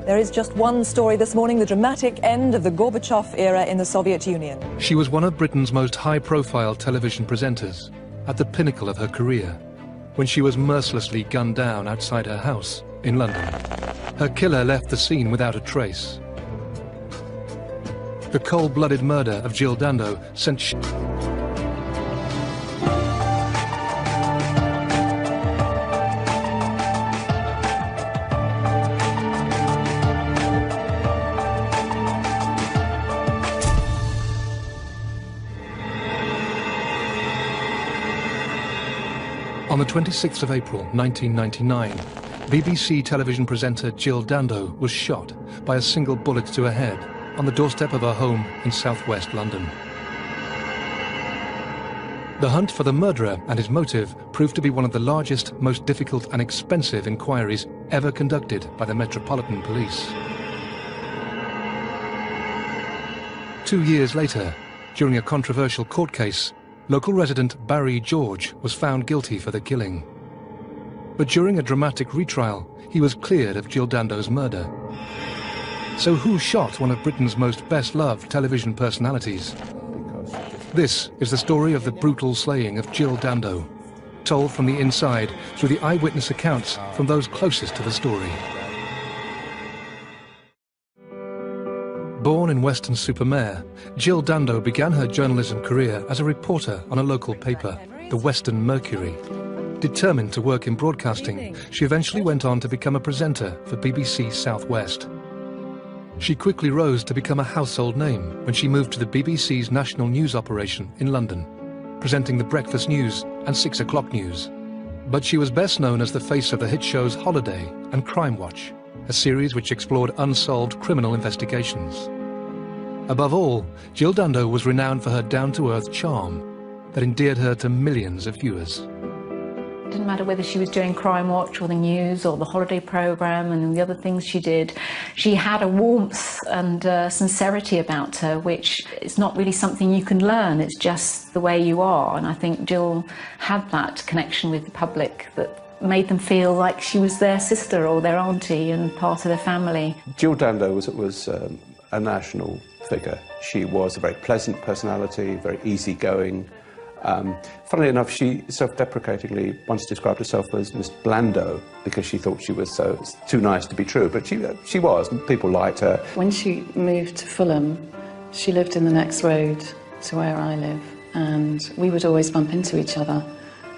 There is just one story this morning, the dramatic end of the Gorbachev era in the Soviet Union. She was one of Britain's most high-profile television presenters, at the pinnacle of her career, when she was mercilessly gunned down outside her house in London. Her killer left the scene without a trace. The cold-blooded murder of Jill Dando sent On the 26th of April 1999, BBC television presenter Jill Dando was shot by a single bullet to her head on the doorstep of her home in southwest London. The hunt for the murderer and his motive proved to be one of the largest, most difficult and expensive inquiries ever conducted by the Metropolitan Police. 2 years later, during a controversial court case, local resident Barry George was found guilty for the killing. But during a dramatic retrial, he was cleared of Jill Dando's murder. So who shot one of Britain's most best-loved television personalities? This is the story of the brutal slaying of Jill Dando, told from the inside through the eyewitness accounts from those closest to the story. Born in Weston-super-Mare, Jill Dando began her journalism career as a reporter on a local paper, the Western Mercury. Determined to work in broadcasting, she eventually went on to become a presenter for BBC South West. She quickly rose to become a household name when she moved to the BBC's national news operation in London, presenting the breakfast news and 6 o'clock news. But she was best known as the face of the hit shows Holiday and Crime Watch, a series which explored unsolved criminal investigations. Above all, Jill Dando was renowned for her down-to-earth charm that endeared her to millions of viewers. It didn't matter whether she was doing Crime Watch or the news or the holiday programme and the other things she did. She had a warmth and sincerity about her, which is not really something you can learn. It's just the way you are. And I think Jill had that connection with the public that made them feel like she was their sister or their auntie and part of their family. Jill Dando was a national figure. She was a very pleasant personality, very easygoing. Funnily enough, she self-deprecatingly once described herself as Miss Blando because she thought she was too nice to be true, but she was, and people liked her. When she moved to Fulham, she lived in the next road to where I live, and we would always bump into each other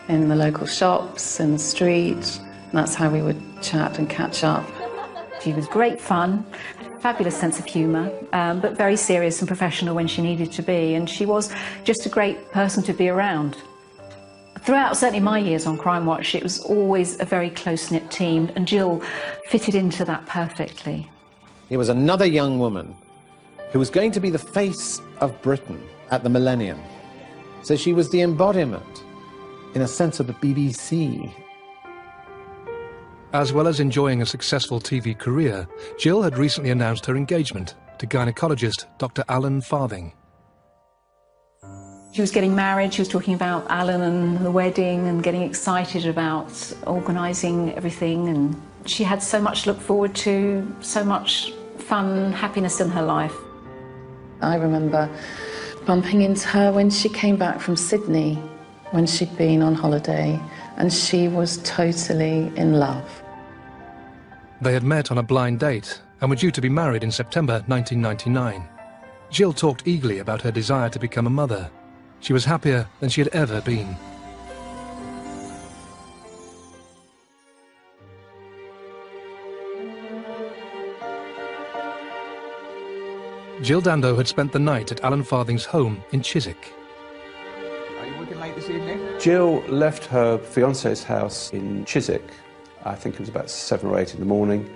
in the local shops, in the street, and that's how we would chat and catch up. She was great fun, fabulous sense of humour, but very serious and professional when she needed to be, and she was just a great person to be around. Throughout certainly my years on Crime Watch, it was always a very close-knit team, and Jill fitted into that perfectly. It was another young woman who was going to be the face of Britain at the millennium. So she was the embodiment, in a sense, of the BBC. As well as enjoying a successful TV career, Jill had recently announced her engagement to gynecologist Dr. Alan Farthing. She was getting married, she was talking about Alan and the wedding and getting excited about organising everything, and she had so much to look forward to, so much fun, happiness in her life. I remember bumping into her when she came back from Sydney, when she'd been on holiday, and she was totally in love. They had met on a blind date and were due to be married in September 1999. Jill talked eagerly about her desire to become a mother. She was happier than she had ever been. Jill Dando had spent the night at Alan Farthing's home in Chiswick. Are you working late this evening? Jill left her fiancé's house in Chiswick. I think it was about 7 or 8 in the morning.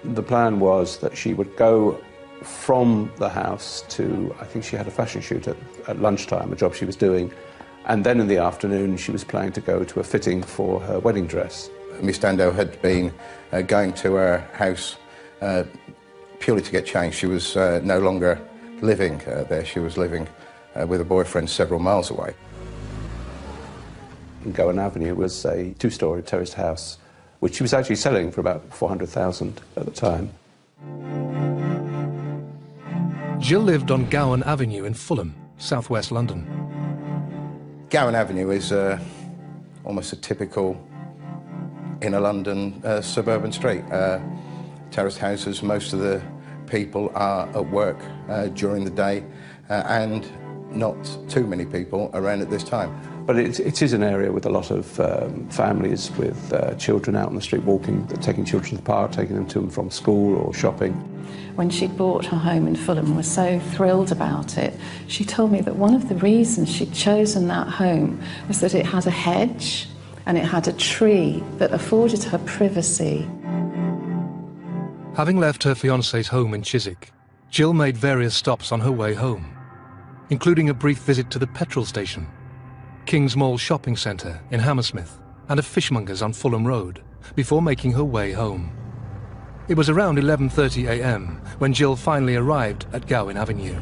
The plan was that she would go from the house to, I think she had a fashion shoot at lunchtime, a job she was doing, and then in the afternoon she was planning to go to a fitting for her wedding dress. Miss Dando had been going to her house purely to get changed. She was no longer living there. She was living with a boyfriend several miles away. Gowan Avenue was a 2-storey terraced house, which she was actually selling for about $400,000 at the time. Jill lived on Gowan Avenue in Fulham, southwest London. Gowan Avenue is almost a typical inner London suburban street. Terraced houses, most of the people are at work during the day and not too many people around at this time. But it is an area with a lot of families with children out on the street walking, taking children to the park, taking them to and from school or shopping. When she'd bought her home in Fulham and was so thrilled about it, she told me that one of the reasons she'd chosen that home was that it had a hedge and it had a tree that afforded her privacy. Having left her fiancé's home in Chiswick, Jill made various stops on her way home, including a brief visit to the petrol station, King's Mall shopping centre in Hammersmith, and a fishmonger's on Fulham Road, before making her way home. It was around 11:30 a.m. when Jill finally arrived at Gowan Avenue.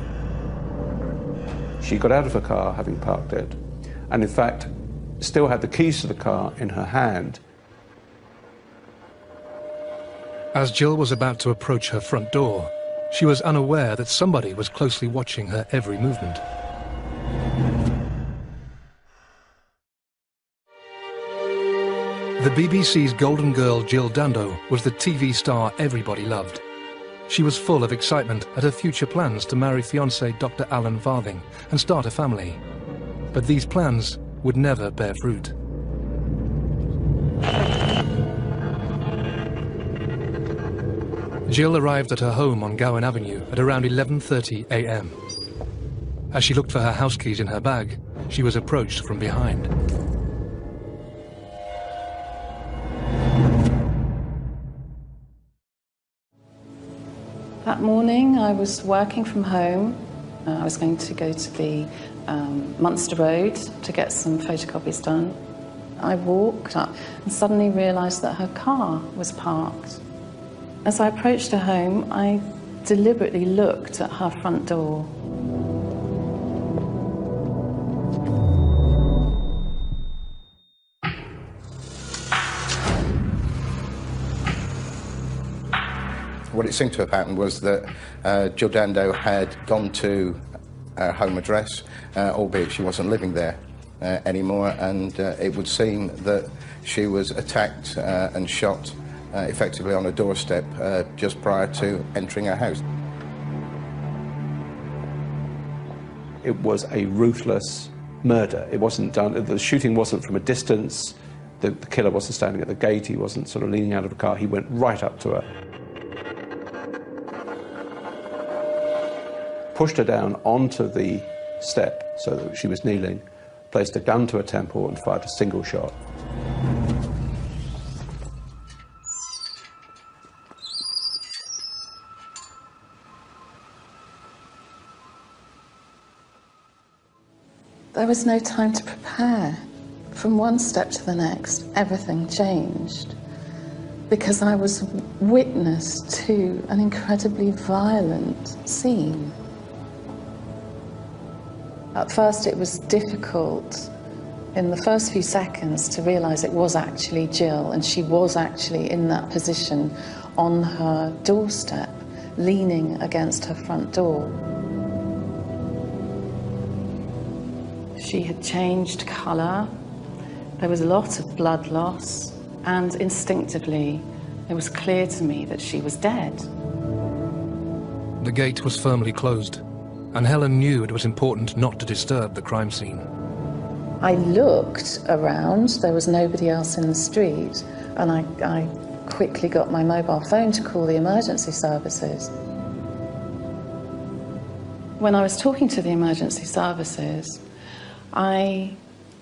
She got out of her car, having parked it, and in fact still had the keys to the car in her hand. As Jill was about to approach her front door, she was unaware that somebody was closely watching her every movement. The BBC's golden girl Jill Dando was the TV star everybody loved. She was full of excitement at her future plans to marry fiancé Dr. Alan Farthing and start a family. But these plans would never bear fruit. Jill arrived at her home on Gowan Avenue at around 11:30 a.m. As she looked for her house keys in her bag, she was approached from behind. That morning I was working from home. I was going to go to the Munster Road to get some photocopies done. I walked up and suddenly realised that her car was parked. As I approached her home, I deliberately looked at her front door. What it seemed to have happened was that Jill Dando had gone to her home address, albeit she wasn't living there anymore, and it would seem that she was attacked and shot effectively on a doorstep just prior to entering her house. It was a ruthless murder. It wasn't done, the shooting wasn't from a distance, the killer wasn't standing at the gate, he wasn't sort of leaning out of a car, he went right up to her. Pushed her down onto the step so that she was kneeling, placed a gun to her temple and fired a single shot. There was no time to prepare. From one step to the next, everything changed. Because I was witness to an incredibly violent scene. At first it was difficult in the first few seconds to realise it was actually Jill, and she was actually in that position on her doorstep, leaning against her front door. She had changed colour, there was a lot of blood loss, and instinctively it was clear to me that she was dead. The gate was firmly closed, and Helen knew it was important not to disturb the crime scene. I looked around, there was nobody else in the street, and I quickly got my mobile phone to call the emergency services. When I was talking to the emergency services, I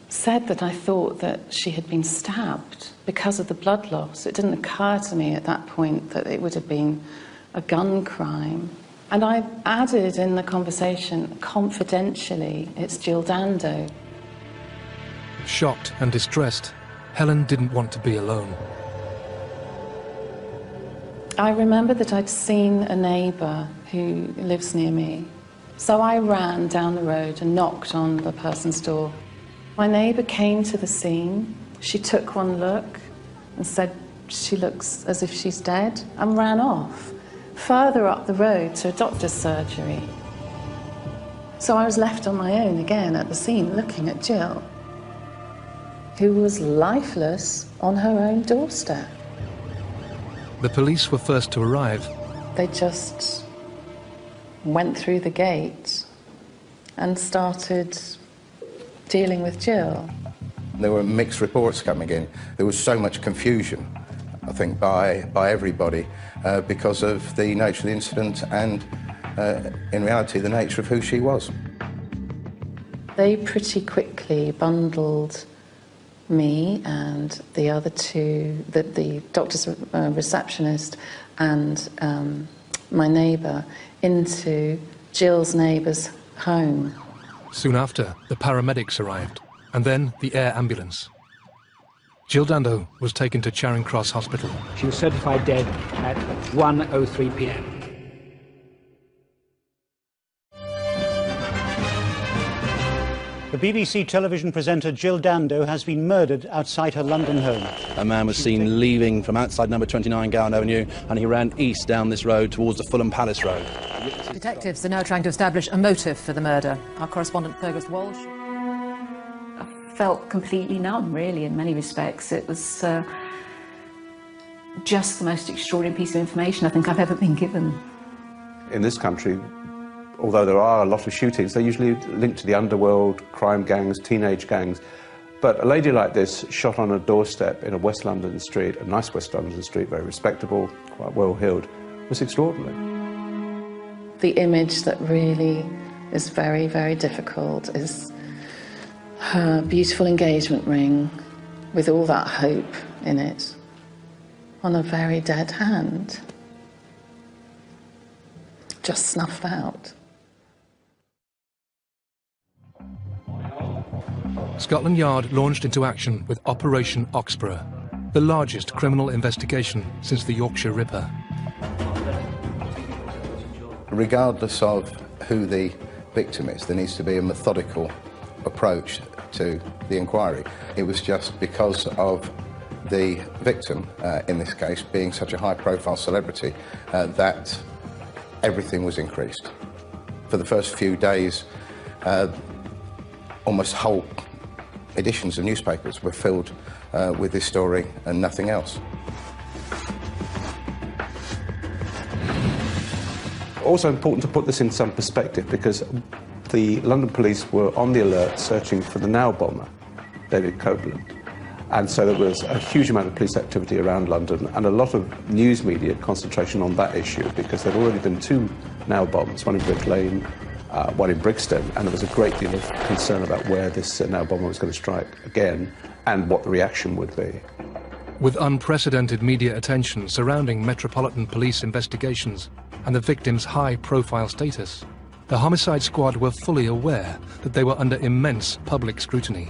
said that I thought that she had been stabbed because of the blood loss. It didn't occur to me at that point that it would have been a gun crime. And I added in the conversation, confidentially, it's Jill Dando. Shocked and distressed, Helen didn't want to be alone. I remember that I'd seen a neighbour who lives near me. So I ran down the road and knocked on the person's door. My neighbour came to the scene. She took one look and said, "She looks as if she's dead," and ran off. further up the road to a doctor's surgery. So I was left on my own again at the scene looking at Jill, who was lifeless on her own doorstep. The police were first to arrive. They just went through the gate and started dealing with Jill. There were mixed reports coming in. There was so much confusion, I think, by everybody because of the nature of the incident and, in reality, the nature of who she was. They pretty quickly bundled me and the other two, the doctor's receptionist and my neighbour, into Jill's neighbour's home. Soon after, the paramedics arrived, and then the air ambulance. Jill Dando was taken to Charing Cross Hospital. She was certified dead at 1:03 p.m. The BBC television presenter Jill Dando has been murdered outside her London home. A man was seen leaving from outside number 29 Gowan Avenue, and he ran east down this road towards the Fulham Palace Road. Detectives are now trying to establish a motive for the murder. Our correspondent Fergus Walsh. I felt completely numb, really, in many respects. It was just the most extraordinary piece of information I think I've ever been given. In this country, although there are a lot of shootings, they're usually linked to the underworld, crime gangs, teenage gangs. But a lady like this, shot on a doorstep in a West London street, a nice West London street, very respectable, quite well-heeled, was extraordinary. The image that really is very, very difficult is her beautiful engagement ring with all that hope in it on a very dead hand, just snuffed out. Scotland Yard launched into action with Operation Oxborough, the largest criminal investigation since the Yorkshire Ripper. Regardless of who the victim is, there needs to be a methodical approach to the inquiry. It was just because of the victim, in this case, being such a high-profile celebrity, that everything was increased. For the first few days, almost whole editions of newspapers were filled with this story and nothing else. Also important to put this in some perspective, because the London police were on the alert searching for the now bomber, David Copeland. And so there was a huge amount of police activity around London and a lot of news media concentration on that issue, because there'd already been two now bombs, one in Brick Lane, one in Brixton, and there was a great deal of concern about where this now bomber was going to strike again and what the reaction would be. With unprecedented media attention surrounding Metropolitan Police investigations and the victim's high-profile status, the homicide squad were fully aware that they were under immense public scrutiny.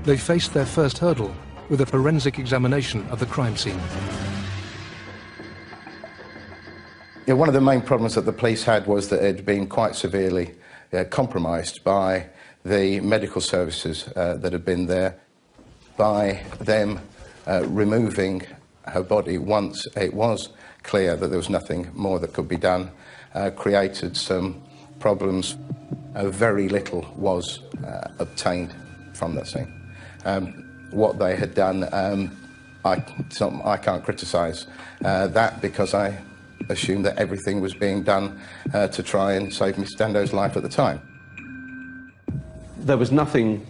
They faced their first hurdle with a forensic examination of the crime scene. Yeah, one of the main problems that the police had was that it had been quite severely compromised by the medical services that had been there, by them removing her body once it was clear that there was nothing more that could be done, created some problems. Very little was obtained from that scene. What they had done, I can't criticise that, because I assumed that everything was being done to try and save Miss Dando's life at the time. There was nothing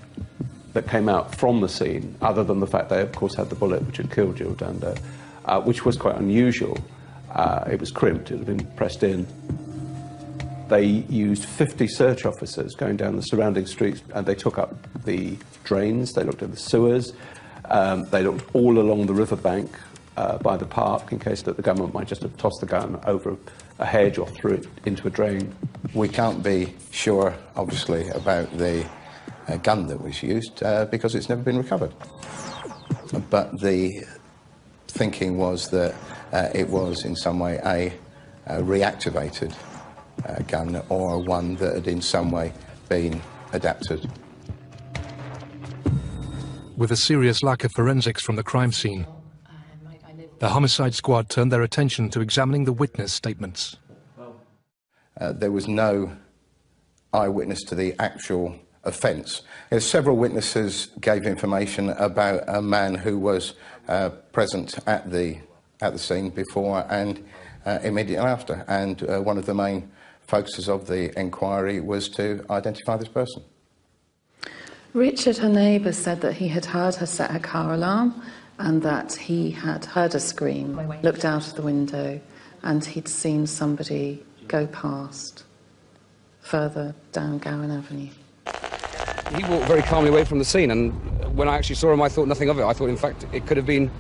that came out from the scene other than the fact they, of course, had the bullet which had killed Jill Dando, which was quite unusual. It was crimped, it had been pressed in. They used 50 search officers going down the surrounding streets, and they took up the drains, they looked at the sewers, they looked all along the riverbank by the park in case that the government might just have tossed the gun over a hedge or threw it into a drain. We can't be sure, obviously, about the gun that was used because it's never been recovered. But the thinking was that it was in some way a reactivated gun, or one that had in some way been adapted. With a serious lack of forensics from the crime scene, The homicide squad turned their attention to examining the witness statements. There was no eyewitness to the actual offence. Several witnesses gave information about a man who was present at the scene before and immediately after, and one of the main focuses of the inquiry was to identify this person. Richard, her neighbour, said that he had heard her set her car alarm and that he had heard her scream, looked out of the window, and he'd seen somebody go past further down Gowan Avenue. He walked very calmly away from the scene, and when I actually saw him I thought nothing of it. I thought in fact it could have been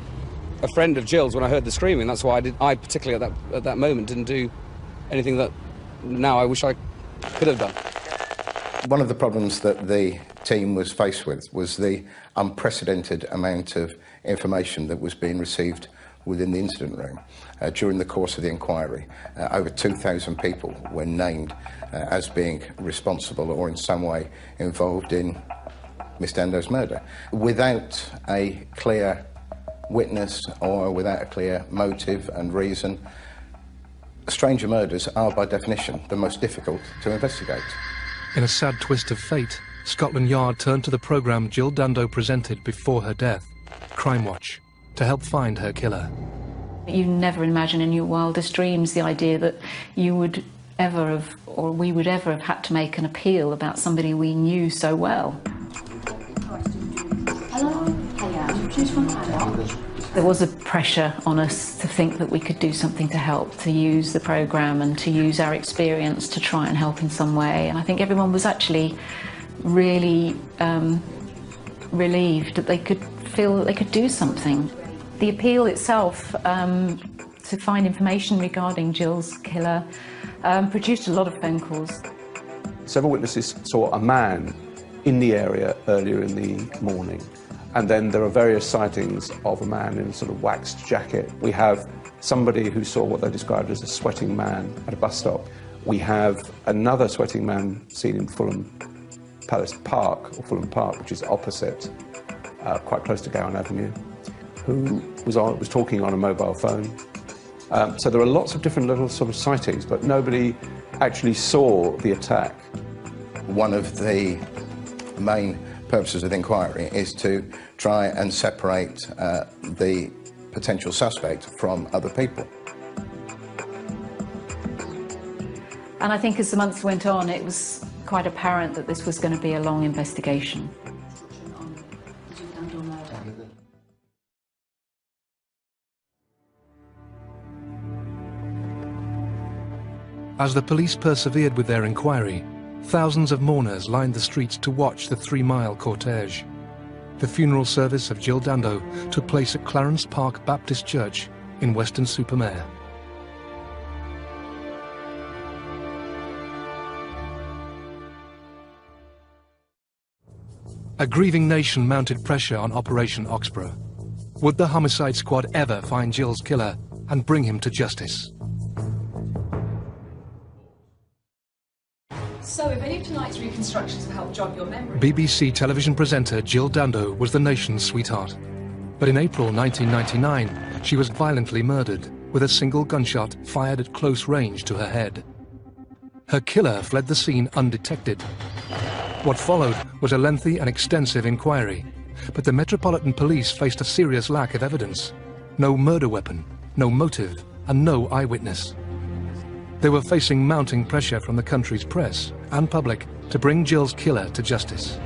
a friend of Jill's when I heard the screaming. That's why I particularly at that moment didn't do anything that now I wish I could have done. One of the problems that the team was faced with was the unprecedented amount of information that was being received within the incident room. During the course of the inquiry, over 2,000 people were named as being responsible or in some way involved in Miss Dando's murder. Without a clear witness or without a clear motive and reason, stranger murders are by definition the most difficult to investigate. In a sad twist of fate, Scotland Yard turned to the programme Jill Dando presented before her death, Crime Watch, to help find her killer. You never imagine in your wildest dreams the idea that you would ever have, or we would ever have had to make an appeal about somebody we knew so well. There was a pressure on us to think that we could do something to help, to use the programme and to use our experience to try and help in some way. And I think everyone was actually really relieved that they could feel that they could do something. The appeal itself to find information regarding Jill's killer produced a lot of phone calls. Several witnesses saw a man in the area earlier in the morning. And then there are various sightings of a man in a sort of waxed jacket. We have somebody who saw what they described as a sweating man at a bus stop. We have another sweating man seen in Fulham Palace Park, or Fulham Park, which is opposite, quite close to Gowan Avenue, who was talking on a mobile phone. So there are lots of different little sort of sightings, but nobody actually saw the attack. One of the main purposes of the inquiry is to try and separate the potential suspect from other people. And I think as the months went on, it was quite apparent that this was going to be a long investigation. As the police persevered with their inquiry, thousands of mourners lined the streets to watch the 3-mile cortege. The funeral service of Jill Dando took place at Clarence Park Baptist Church in Weston-super-Mare. A grieving nation mounted pressure on Operation Oxborough. Would the homicide squad ever find Jill's killer and bring him to justice? So, if any of tonight's reconstructions have helped jog your memory... BBC television presenter Jill Dando was the nation's sweetheart. But in April 1999, she was violently murdered with a single gunshot fired at close range to her head. Her killer fled the scene undetected. What followed was a lengthy and extensive inquiry, but the Metropolitan Police faced a serious lack of evidence. No murder weapon, no motive, and no eyewitness. They were facing mounting pressure from the country's press and public to bring Jill's killer to justice.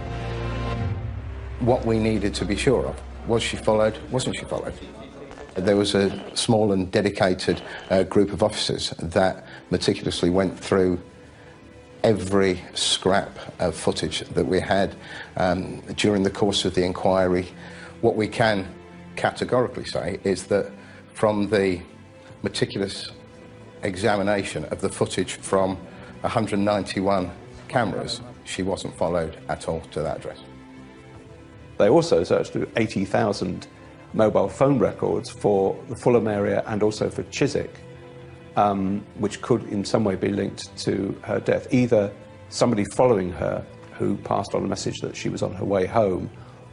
What we needed to be sure of, was she followed, wasn't she followed? There was a small and dedicated group of officers that meticulously went through every scrap of footage that we had during the course of the inquiry. What we can categorically say is that from the meticulous examination of the footage from 191 cameras, she wasn't followed at all to that address. They also searched through 80,000 mobile phone records for the Fulham area and also for Chiswick, which could in some way be linked to her death. Either somebody following her who passed on a message that she was on her way home,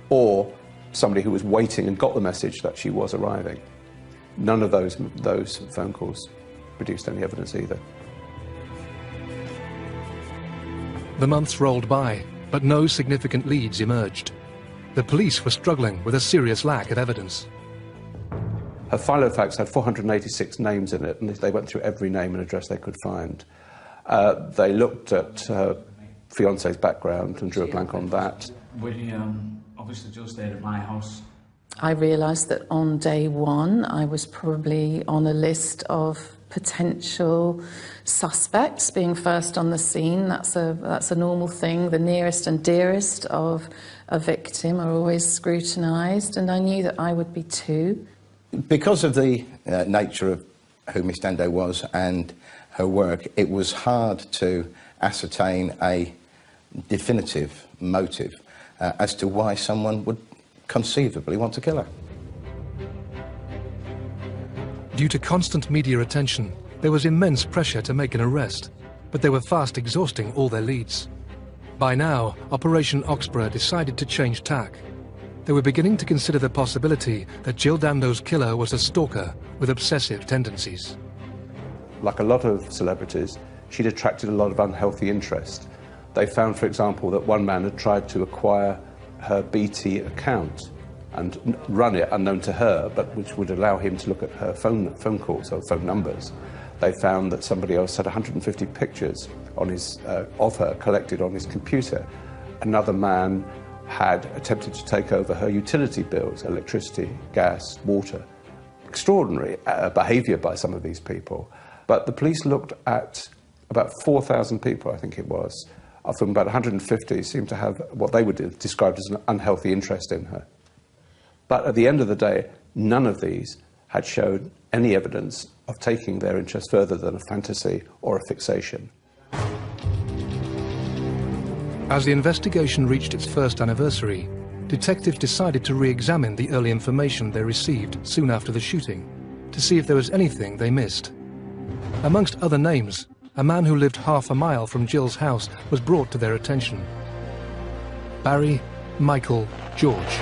or somebody who was waiting and got the message that she was arriving. None of those phone calls produced any evidence either. The months rolled by, but no significant leads emerged. The police were struggling with a serious lack of evidence. Her filofax had 486 names in it, and they went through every name and address they could find. They looked at her fiancé's background and drew a blank on that. We obviously just stayed at my house. I realised that on day one I was probably on a list of potential suspects, being first on the scene. That's a normal thing. The nearest and dearest of a victim are always scrutinised, and I knew that I would be too. Because of the nature of who Miss Dando was and her work, it was hard to ascertain a definitive motive as to why someone would conceivably want to kill her. Due to constant media attention, there was immense pressure to make an arrest, but they were fast exhausting all their leads. By now, Operation Oxborough decided to change tack. They were beginning to consider the possibility that Jill Dando's killer was a stalker with obsessive tendencies. Like a lot of celebrities, she'd attracted a lot of unhealthy interest. They found, for example, that one man had tried to acquire her BT account and run it unknown to her, but which would allow him to look at her phone calls or phone numbers. They found that somebody else had 150 pictures on of her collected on his computer. Another man had attempted to take over her utility bills, electricity, gas, water. Extraordinary behaviour by some of these people. But the police looked at about 4,000 people, I think it was, of whom about 150 seemed to have what they would describe as an unhealthy interest in her. But at the end of the day, none of these had shown any evidence of taking their interest further than a fantasy or a fixation. As the investigation reached its first anniversary, detectives decided to re-examine the early information they received soon after the shooting to see if there was anything they missed. Amongst other names, a man who lived half a mile from Jill's house was brought to their attention. Barry Michael George.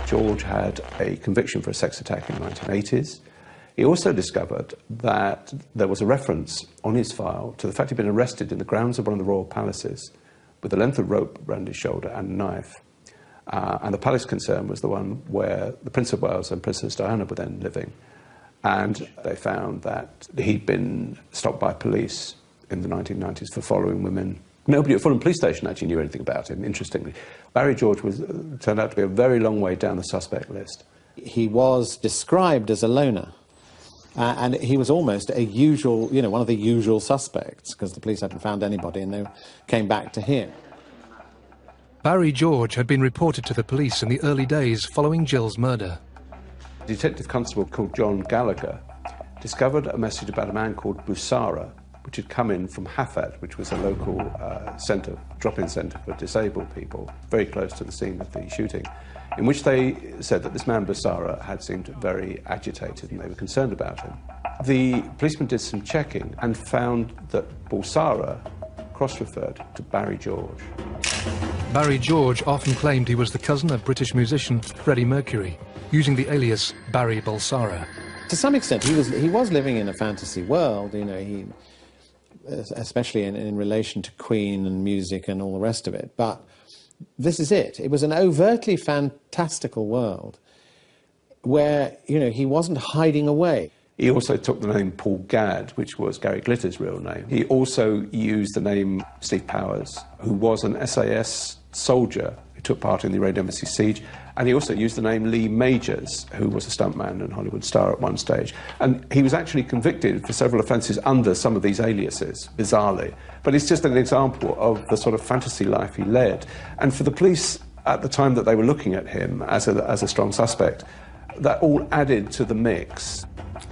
George had a conviction for a sex attack in the 1980s. He also discovered that there was a reference on his file to the fact he'd been arrested in the grounds of one of the royal palaces with a length of rope around his shoulder and a knife. And the palace concern was the one where the Prince of Wales and Princess Diana were then living. And they found that he'd been stopped by police in the 1990s for following women. Nobody at Fulham Police Station actually knew anything about him, interestingly. Barry George turned out to be a very long way down the suspect list. He was described as a loner. And he was almost a usual, one of the usual suspects, because the police hadn't found anybody and they came back to him. Barry George had been reported to the police in the early days following Jill's murder. A detective constable called John Gallagher discovered a message about a man called Busara, which had come in from Hafad, which was a local drop-in centre for disabled people, very close to the scene of the shooting, in which they said that this man Busara had seemed very agitated and they were concerned about him. The policeman did some checking and found that Busara cross-referred to Barry George. Barry George often claimed he was the cousin of British musician Freddie Mercury, using the alias Barry Bulsara. To some extent, he was living in a fantasy world, especially in relation to Queen and music and all the rest of it. But this is it. It was an overtly fantastical world where, he wasn't hiding away. He also took the name Paul Gadd, which was Gary Glitter's real name. He also used the name Steve Powers, who was an SAS soldier who took part in the Iranian Embassy siege. And he also used the name Lee Majors, who was a stuntman and Hollywood star at one stage. And he was actually convicted for several offences under some of these aliases, bizarrely. But it's just an example of the sort of fantasy life he led. And for the police, at the time that they were looking at him as a strong suspect, that all added to the mix.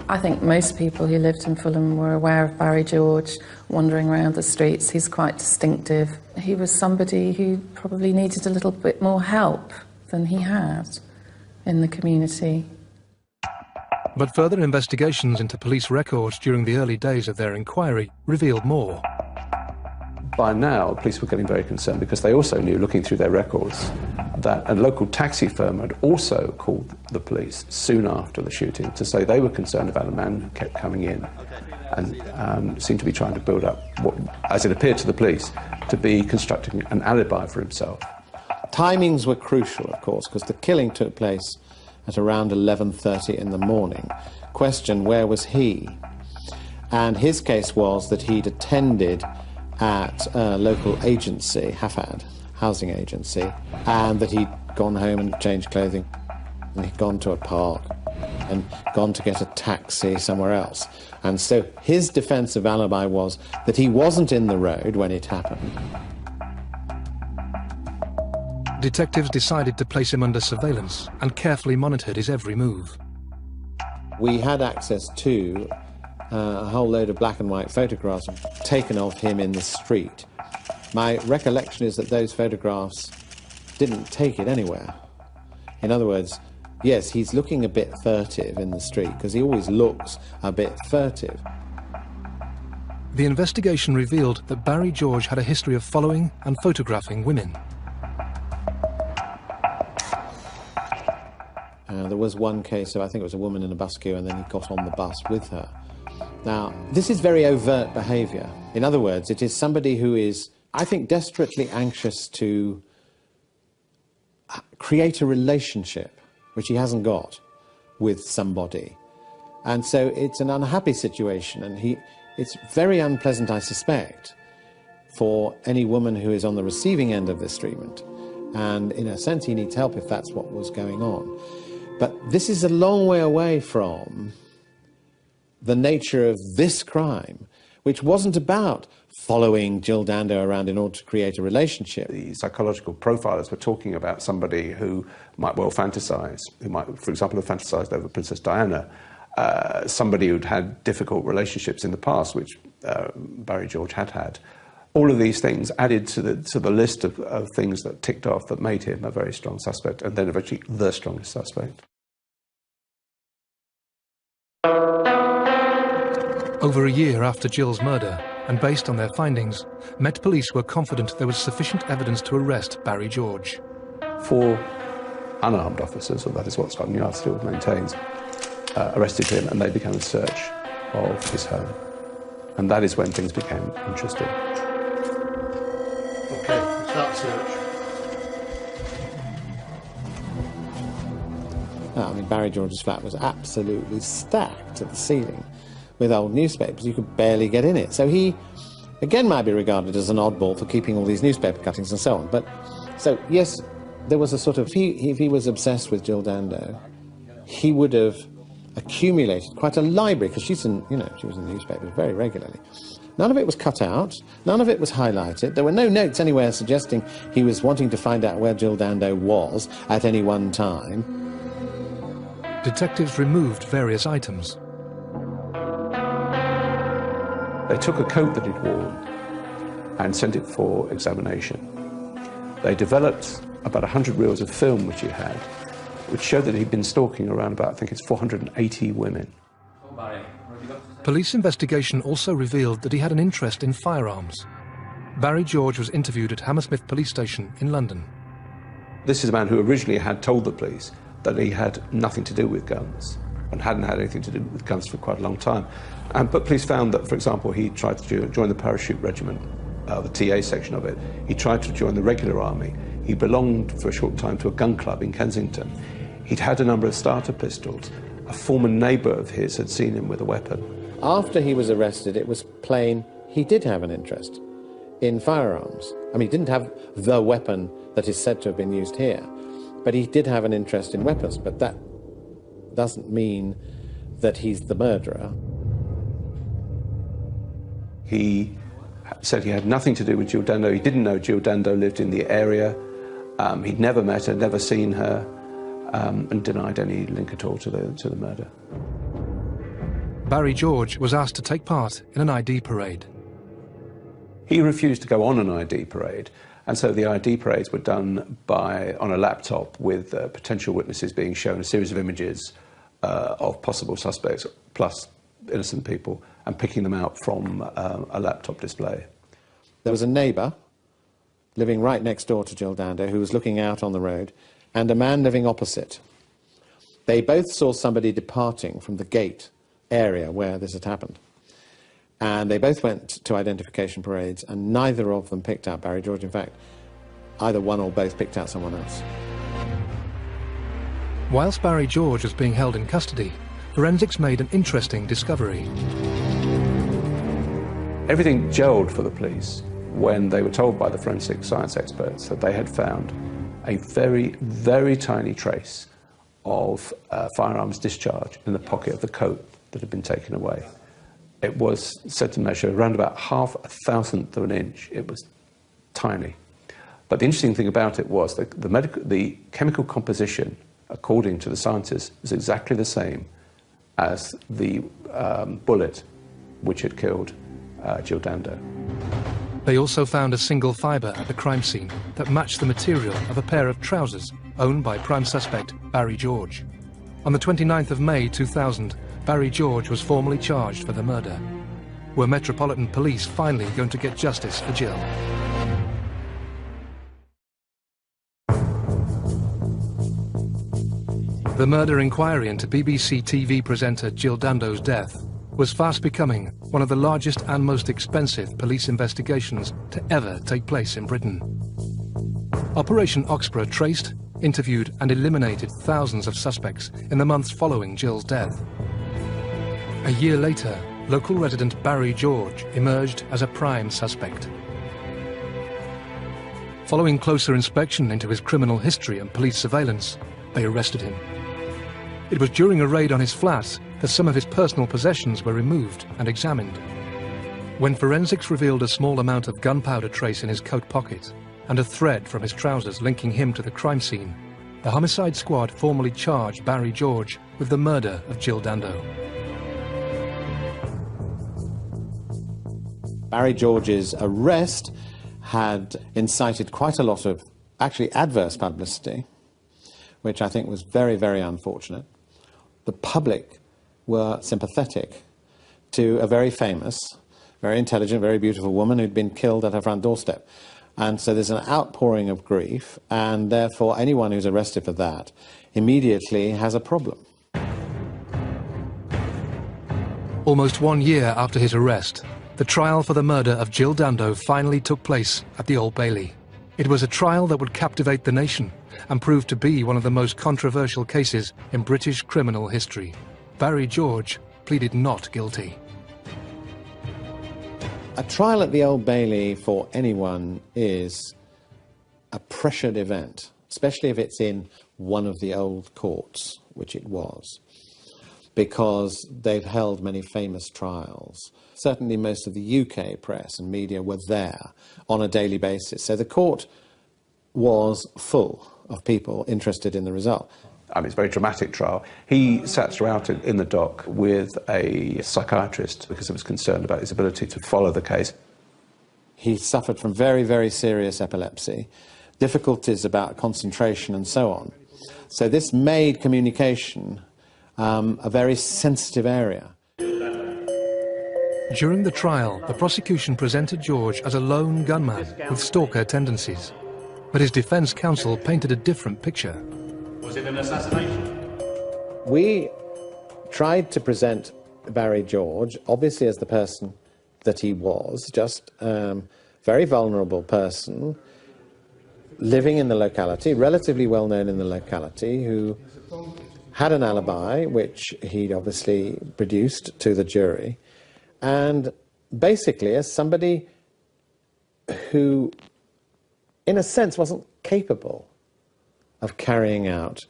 I think most people who lived in Fulham were aware of Barry George wandering around the streets. He's quite distinctive. He was somebody who probably needed a little bit more help than he had in the community. But further investigations into police records during the early days of their inquiry revealed more. By now, police were getting very concerned because they also knew, looking through their records, that a local taxi firm had also called the soon after the shooting to say they were concerned about a man who kept coming in and seemed to be trying to build up, what, as it appeared to the police, to be constructing an alibi for himself. Timings were crucial, of course, because the killing took place at around 11:30 in the morning. Question, where was he? And his case was that he'd attended at a local agency, Hafad, housing agency, and that he'd gone home and changed clothing, and he'd gone to a park and gone to get a taxi somewhere else. And so his defensive alibi was that he wasn't in the road when it happened. Detectives decided to place him under surveillance and carefully monitored his every move. We had access to a whole load of black and white photographs taken of him in the street. My recollection is that those photographs didn't take it anywhere. In other words, yes, he's looking a bit furtive in the street, because he always looks a bit furtive. The investigation revealed that Barry George had a history of following and photographing women. There was one case of, I think it was a woman in a bus queue, and then he got on the bus with her. Now, this is very overt behaviour. In other words, it is somebody who is, I think, desperately anxious to create a relationship, which he hasn't got, with somebody. And so it's an unhappy situation, and it's very unpleasant, I suspect, for any woman who is on the receiving end of this treatment. And in a sense, he needs help if that's what was going on. But this is a long way away from the nature of this crime, which wasn't about following Jill Dando around in order to create a relationship. The psychological profilers were talking about somebody who might well fantasize, who might, for example, have fantasized over Princess Diana, somebody who'd had difficult relationships in the past, which Barry George had had. All of these things added to the list of things that ticked off that made him a very strong suspect, and then eventually the strongest suspect. Over a year after Jill's murder, and based on their findings, Met Police were confident there was sufficient evidence to arrest Barry George. 4 unarmed officers, or that is what Scotland Yard still maintains, arrested him, and they began a search of his home. And that is when things became interesting. Okay, start the search. I mean, Barry George's flat was absolutely stacked to the ceiling with old newspapers. You could barely get in it. So he, again, might be regarded as an oddball for keeping all these newspaper cuttings and so on. But, so, yes, there was a sort of, if he was obsessed with Jill Dando, he would have accumulated quite a library, because she was in the newspapers very regularly. None of it was cut out, none of it was highlighted. There were no notes anywhere suggesting he was wanting to find out where Jill Dando was at any one time. Detectives removed various items. They took a coat that he'd worn and sent it for examination. They developed about 100 reels of film which he had, which showed that he'd been stalking around about, I think it's 480 women. Police investigation also revealed that he had an interest in firearms. Barry George was interviewed at Hammersmith Police Station in London. This is a man who originally had told the police that he had nothing to do with guns and hadn't had anything to do with guns for quite a long time. But police found that, for example, he tried to join the parachute regiment, the TA section of it. He tried to join the regular army. He belonged for a short time to a gun club in Kensington. He'd had a number of starter pistols. A former neighbour of his had seen him with a weapon. After he was arrested, it was plain he did have an interest in firearms. I mean, he didn't have the weapon that is said to have been used here, but he did have an interest in weapons. But that doesn't mean that he's the murderer. He said he had nothing to do with Jill Dando. He didn't know Jill Dando lived in the area. He'd never met her, never seen her, and denied any link at all to the murder. Barry George was asked to take part in an ID parade. He refused to go on an ID parade, and so the ID parades were done on a laptop with potential witnesses being shown a series of images of possible suspects, plus innocent people, and picking them out from a laptop display. There was a neighbour living right next door to Jill Dando, who was looking out on the road, and a man living opposite. They both saw somebody departing from the gate area where this had happened. And they both went to identification parades, and neither of them picked out Barry George. In fact, either one or both picked out someone else. Whilst Barry George was being held in custody, forensics made an interesting discovery. Everything gelled for the police when they were told by the forensic science experts that they had found a very, very tiny trace of firearms discharge in the pocket of the coat that had been taken away. It was said to measure around about 0.005 of an inch. It was tiny. But the interesting thing about it was that the chemical composition, according to the scientists, was exactly the same as the bullet which had killed Jill Dando. They also found a single fibre at the crime scene that matched the material of a pair of trousers owned by prime suspect Barry George. On the 29th of May 2000, Barry George was formally charged for the murder. Were Metropolitan Police finally going to get justice for Jill? The murder inquiry into BBC TV presenter Jill Dando's death was fast becoming one of the largest and most expensive police investigations to ever take place in Britain. Operation Oxborough traced, interviewed and eliminated thousands of suspects in the months following Jill's death. A year later, local resident Barry George emerged as a prime suspect. Following closer inspection into his criminal history and police surveillance, they arrested him. It was during a raid on his flat that some of his personal possessions were removed and examined. When forensics revealed a small amount of gunpowder trace in his coat pocket and a thread from his trousers linking him to the crime scene, the homicide squad formally charged Barry George with the murder of Jill Dando. Barry George's arrest had incited quite a lot of actually adverse publicity, which I think was very, very unfortunate. The public were sympathetic to a very famous, very intelligent, very beautiful woman who'd been killed at her front doorstep. And so there's an outpouring of grief, and therefore anyone who's arrested for that immediately has a problem. Almost 1 year after his arrest, the trial for the murder of Jill Dando finally took place at the Old Bailey. It was a trial that would captivate the nation and prove to be one of the most controversial cases in British criminal history. Barry George pleaded not guilty. A trial at the Old Bailey for anyone is a pressured event, especially if it's in one of the old courts, which it was, because they've held many famous trials. Certainly most of the UK press and media were there on a daily basis. So the court was full of people interested in the result. I mean, it's a very dramatic trial. He sat throughout it in the dock with a psychiatrist because he was concerned about his ability to follow the case. He suffered from very, very serious epilepsy, difficulties about concentration and so on. So this made communication a very sensitive area. During the trial, the prosecution presented George as a lone gunman with stalker tendencies. But his defence counsel painted a different picture. Was it an assassination? We tried to present Barry George, obviously as the person that he was, just very vulnerable person, living in the locality, relatively well known in the locality, who had an alibi, which he'd obviously produced to the jury, and basically as somebody who, in a sense, wasn't capable of carrying out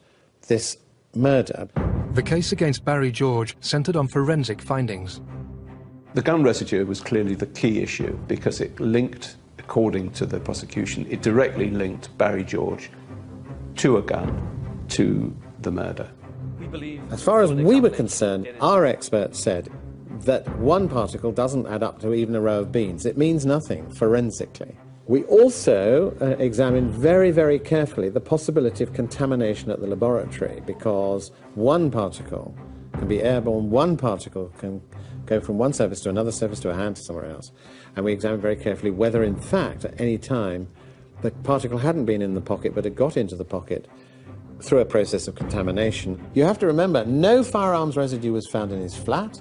this murder. The case against Barry George centred on forensic findings. The gun residue was clearly the key issue because it linked, according to the prosecution, it directly linked Barry George to a gun, to the murder. As far as we were concerned, our experts said that one particle doesn't add up to even a row of beans. It means nothing forensically. We also examined very, very carefully the possibility of contamination at the laboratory, because one particle can be airborne, one particle can go from one surface to another surface to a hand to somewhere else. And we examined very carefully whether, in fact, at any time, the particle hadn't been in the pocket but had got into the pocket through a process of contamination. You have to remember, no firearms residue was found in his flat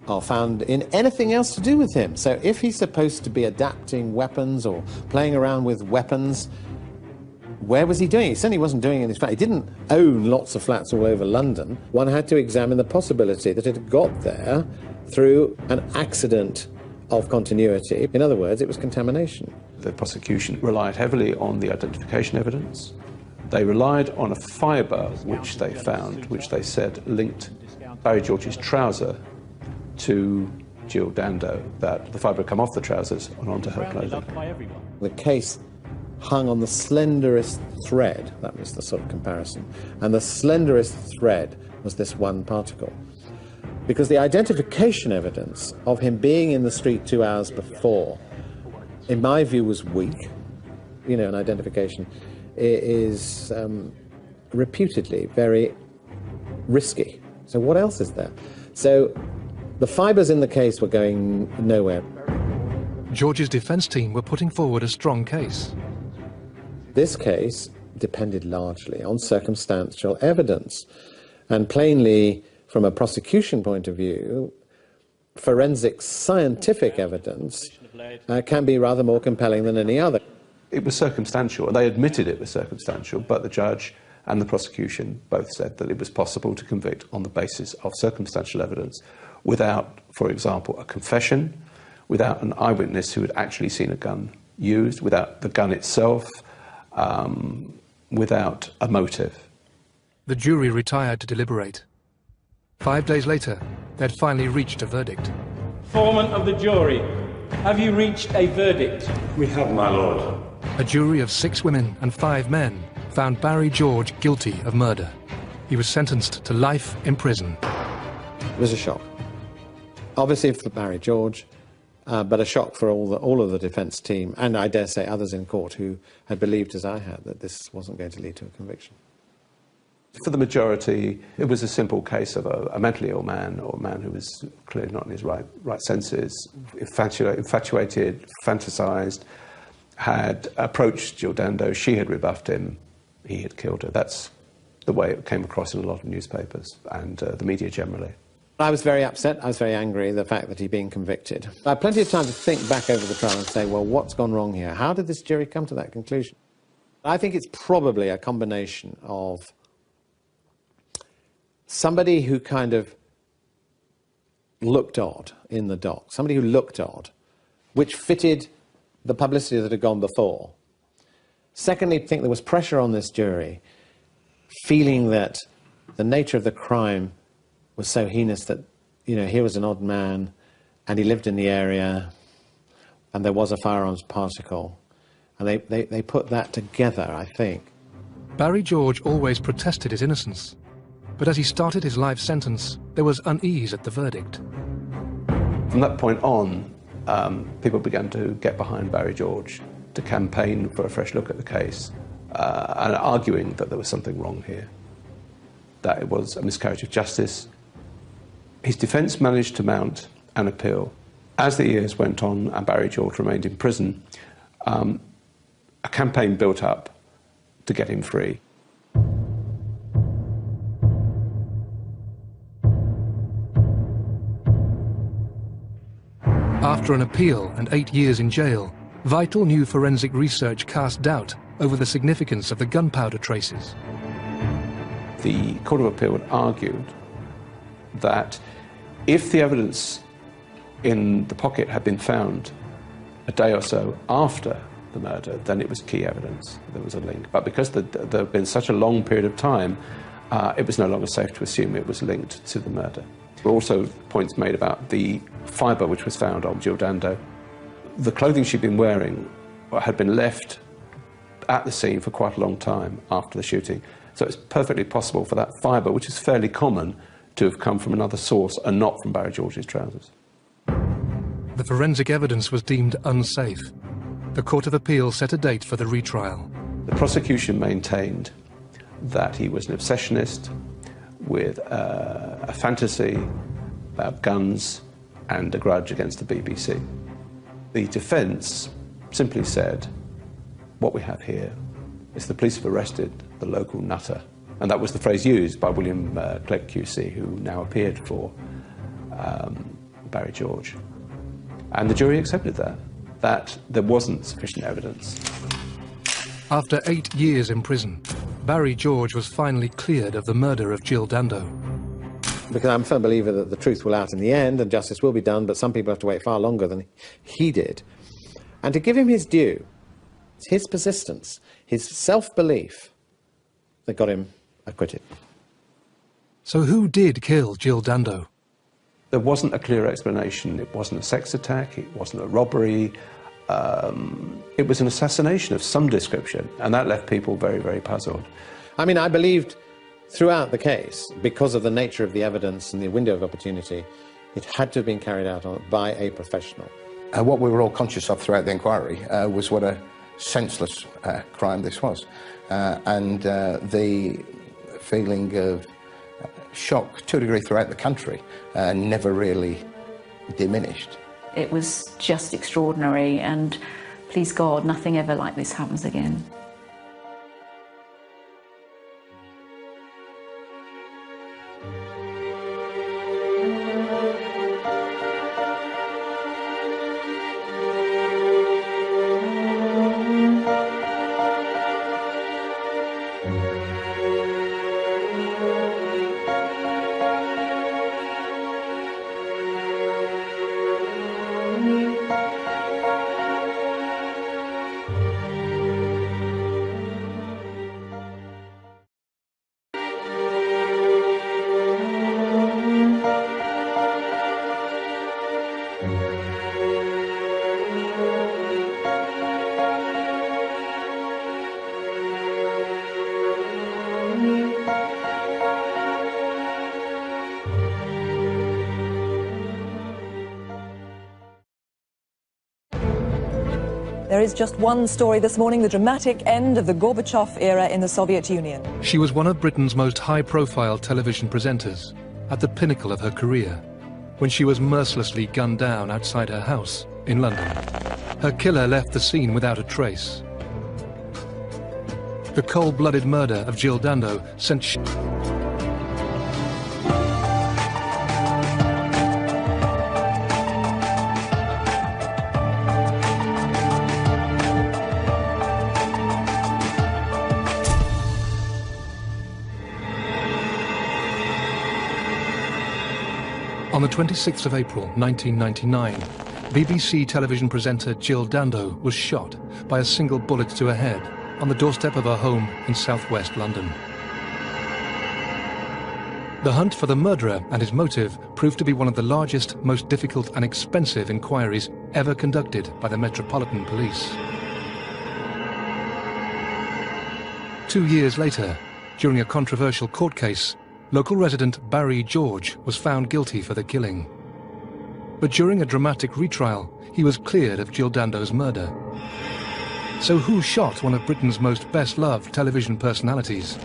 or found in anything else to do with him. So if he's supposed to be adapting weapons or playing around with weapons, where was he doing it? He certainly wasn't doing it in his flat. He didn't own lots of flats all over London. One had to examine the possibility that it had got there through an accident of continuity. In other words, it was contamination. The prosecution relied heavily on the identification evidence. They relied on a fibre which they found, which they said linked Barry George's trouser to Jill Dando, that the fibre had come off the trousers and onto her clothing. The case hung on the slenderest thread, that was the sort of comparison, and the slenderest thread was this one particle. Because the identification evidence of him being in the street 2 hours before, in my view, was weak. You know, an identification is reputedly very risky. So what else is there? So the fibres in the case were going nowhere. George's defence team were putting forward a strong case. This case depended largely on circumstantial evidence, and plainly, from a prosecution point of view, forensic scientific evidence can be rather more compelling than any other. It was circumstantial. They admitted it was circumstantial, but the judge and the prosecution both said that it was possible to convict on the basis of circumstantial evidence without, for example, a confession, without an eyewitness who had actually seen a gun used, without the gun itself, without a motive. The jury retired to deliberate. 5 days later, they had finally reached a verdict. Foreman of the jury, have you reached a verdict? We have, my lord. A jury of 6 women and 5 men found Barry George guilty of murder. He was sentenced to life in prison. It was a shock. Obviously for Barry George, but a shock for all of the defence team, and I dare say others in court who had believed, as I had, that this wasn't going to lead to a conviction. For the majority, it was a simple case of a mentally ill man, or a man who was clearly not in his right senses, infatuated, fantasised, had approached Jill Dando, she had rebuffed him, he had killed her. That's the way it came across in a lot of newspapers and the media generally. I was very upset, I was very angry, the fact that he'd been convicted. I had plenty of time to think back over the trial and say, well, what's gone wrong here? How did this jury come to that conclusion? I think it's probably a combination of somebody who kind of looked odd in the dock, somebody who looked odd, which fitted the publicity that had gone before. Secondly, I think there was pressure on this jury, feeling that the nature of the crime was so heinous that, you know, here was an odd man, and he lived in the area, and there was a firearms particle, and they put that together, I think. Barry George always protested his innocence, but as he started his life sentence, there was unease at the verdict. From that point on, people began to get behind Barry George, to campaign for a fresh look at the case, and arguing that there was something wrong here, that it was a miscarriage of justice. His defence managed to mount an appeal. As the years went on and Barry George remained in prison, a campaign built up to get him free. After an appeal and 8 years in jail, vital new forensic research cast doubt over the significance of the gunpowder traces. The Court of Appeal had argued that if the evidence in the pocket had been found a day or so after the murder, then it was key evidence, there was a link. But because there had been such a long period of time, it was no longer safe to assume it was linked to the murder. There were also points made about the fibre which was found on Jill Dando. The clothing she'd been wearing had been left at the scene for quite a long time after the shooting. So it's perfectly possible for that fibre, which is fairly common, to have come from another source and not from Barry George's trousers. The forensic evidence was deemed unsafe. The Court of Appeal set a date for the retrial. The prosecution maintained that he was an obsessionist with a fantasy about guns and a grudge against the BBC. The defence simply said What we have here is the police have arrested the local nutter. And that was the phrase used by William Clegg QC, who now appeared for Barry George. And the jury accepted that there wasn't sufficient evidence. After 8 years in prison, Barry George was finally cleared of the murder of Jill Dando. Because I'm a firm believer that the truth will out in the end and justice will be done, but some people have to wait far longer than he did. And to give him his due, it's his persistence, his self-belief that got him acquitted. So who did kill Jill Dando? There wasn't a clear explanation. It wasn't a sex attack, it wasn't a robbery. It was an assassination of some description, and that left people very, very puzzled. I mean, I believed throughout the case, because of the nature of the evidence and the window of opportunity, it had to have been carried out by a professional. What we were all conscious of throughout the inquiry was what a senseless crime this was. And the feeling of shock, to a degree, throughout the country, never really diminished. It was just extraordinary, and please God, nothing ever like this happens again. There is just one story this morning, the dramatic end of the Gorbachev era in the Soviet Union. She was one of Britain's most high-profile television presenters, at the pinnacle of her career, when she was mercilessly gunned down outside her house in London. Her killer left the scene without a trace. The cold-blooded murder of Jill Dando sent On the 26th of April 1999, BBC television presenter Jill Dando was shot by a single bullet to her head on the doorstep of her home in southwest London. The hunt for the murderer and his motive proved to be one of the largest, most difficult and expensive inquiries ever conducted by the Metropolitan Police. 2 years later, during a controversial court case, local resident Barry George was found guilty for the killing. But during a dramatic retrial, he was cleared of Jill Dando's murder. So who shot one of Britain's most best-loved television personalities?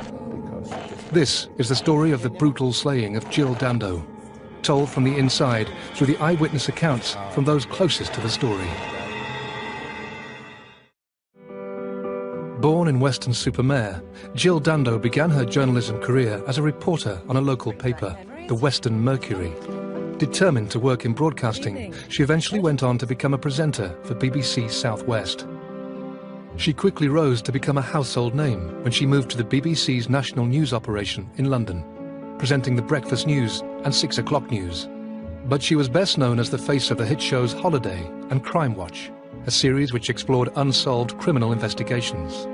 This is the story of the brutal slaying of Jill Dando, told from the inside through the eyewitness accounts from those closest to the story. Born in Weston-super-Mare, Jill Dando began her journalism career as a reporter on a local paper, the Western Mercury. Determined to work in broadcasting, she eventually went on to become a presenter for BBC South West. She quickly rose to become a household name when she moved to the BBC's national news operation in London, presenting the breakfast news and 6 o'clock news. But she was best known as the face of the hit shows Holiday and Crime Watch, a series which explored unsolved criminal investigations.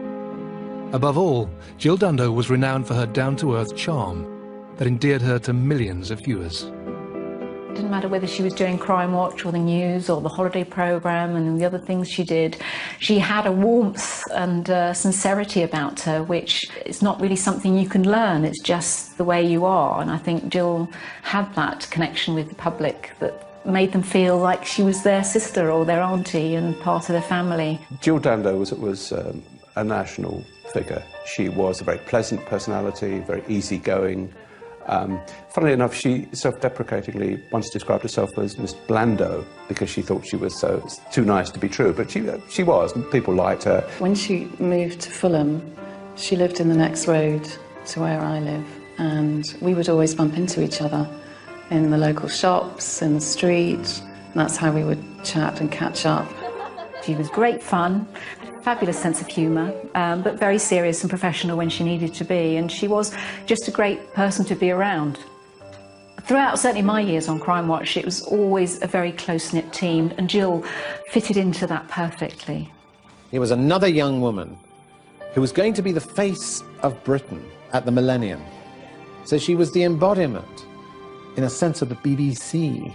Above all, Jill Dando was renowned for her down-to-earth charm that endeared her to millions of viewers. It didn't matter whether she was doing Crime Watch or the news or the holiday programme and the other things she did. She had a warmth and sincerity about her, which is not really something you can learn. It's just the way you are. And I think Jill had that connection with the public that made them feel like she was their sister or their auntie and part of their family. Jill Dando was a national figure. She was a very pleasant personality, very easygoing, Funnily enough, she self-deprecatingly once described herself as Miss Blando because she thought she was too nice to be true, but she was, and people liked her. When she moved to Fulham, she lived in the next road to where I live, and we would always bump into each other in the local shops, in the street, and that's how we would chat and catch up. She was great fun, fabulous sense of humour, but very serious and professional when she needed to be, and she was just a great person to be around. Throughout certainly my years on Crime Watch, it was always a very close-knit team, and Jill fitted into that perfectly. It was another young woman who was going to be the face of Britain at the millennium. So she was the embodiment, in a sense, of the BBC.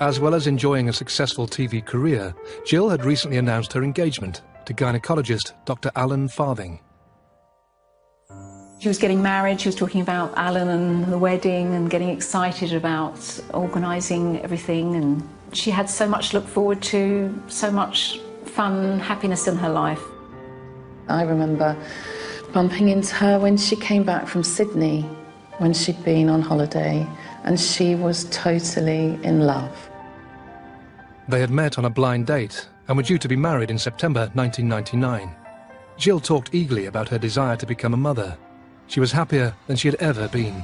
As well as enjoying a successful TV career, Jill had recently announced her engagement to gynecologist Dr. Alan Farthing. She was getting married, she was talking about Alan and the wedding and getting excited about organising everything, and she had so much to look forward to, so much fun and happiness in her life. I remember bumping into her when she came back from Sydney, when she'd been on holiday, and she was totally in love. They had met on a blind date and were due to be married in September 1999. Jill talked eagerly about her desire to become a mother. She was happier than she had ever been.